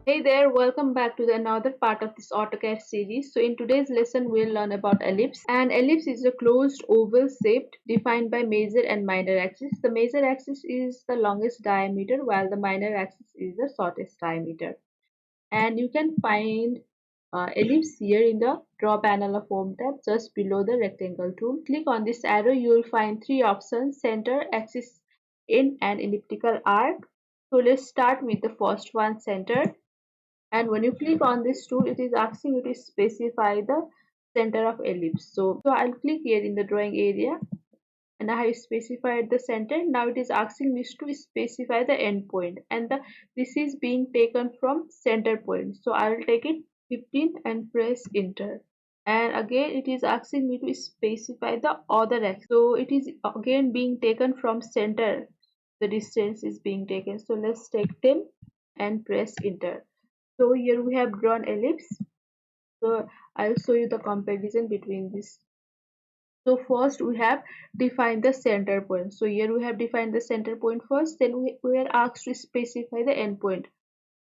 Hey there, welcome back to another part of this AutoCAD series. So in today's lesson, we'll learn about ellipse. And ellipse is a closed oval shape defined by major and minor axis. The major axis is the longest diameter while the minor axis is the shortest diameter. And you can find ellipse here in the draw panel of home tab just below the rectangle tool. Click on this arrow, you will find three options: center, axis, end, and elliptical arc. So let's start with the first one, center. And when you click on this tool, it is asking you to specify the center of ellipse. So I'll click here in the drawing area and I have specified the center. Now it is asking me to specify the end point, and this is being taken from center point. So I will take it 15 and press enter. And again it is asking me to specify the other axis. So it is again being taken from center. The distance is being taken. So let's take 10 and press enter. So here we have drawn ellipse. So I'll show you the comparison between this. So first we have defined the center point. So here we have defined the center point first, then we are asked to specify the end point.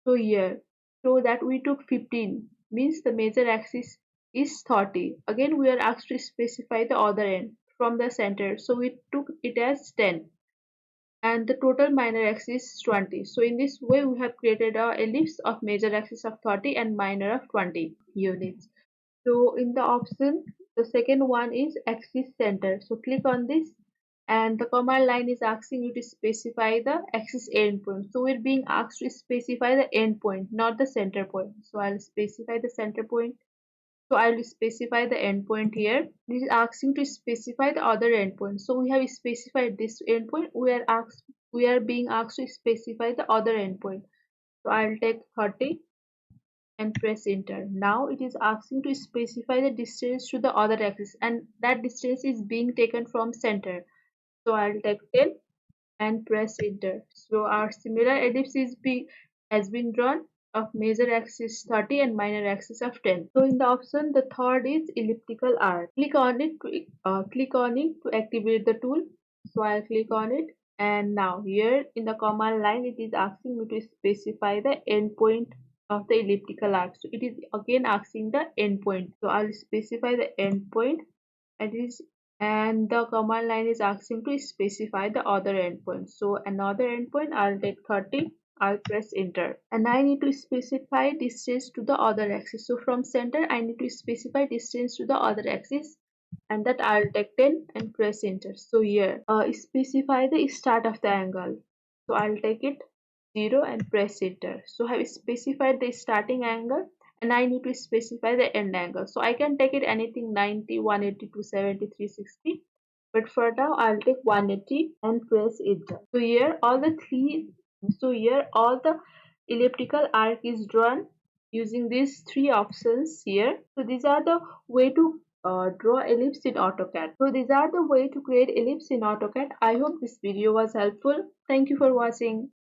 So here, so that we took 15, means the major axis is 30. Again we are asked to specify the other end from the center. So we took it as 10. And the total minor axis is 20. So in this way we have created a ellipse of major axis of 30 and minor of 20 units. So in the option, the second one is axis center. So click on this and the command line is asking you to specify the axis endpoint. So we're being asked to specify the endpoint, not the center point. So I'll specify the center point. So I will specify the endpoint here. This is asking to specify the other endpoint. So we have specified this endpoint. We are being asked to specify the other endpoint. So I will take 30 and press enter. Now it is asking to specify the distance to the other axis, and that distance is being taken from center. So I will take 10 and press enter. So our similar ellipse has been drawn of major axis 30 and minor axis of 10. So in the option, the third is elliptical arc. Click on it to activate the tool. So I'll click on it, and now here in the command line it is asking me to specify the endpoint of the elliptical arc. So it is again asking the endpoint. So I'll specify the endpoint, and the command line is asking to specify the other endpoint. So another endpoint, I'll take 30. I'll press enter, and I need to specify distance to the other axis. So from center I need to specify distance to the other axis, and that I'll take 10 and press enter. So here specify the start of the angle. So I'll take it 0 and press enter. So I have specified the starting angle, and I need to specify the end angle. So I can take it anything 90, 180, 270, 360. But for now I'll take 180 and press enter. So here all the elliptical arc is drawn using these three options here. So these are the way to draw ellipse in AutoCAD. So these are the way to create ellipse in AutoCAD. I hope this video was helpful. Thank you for watching.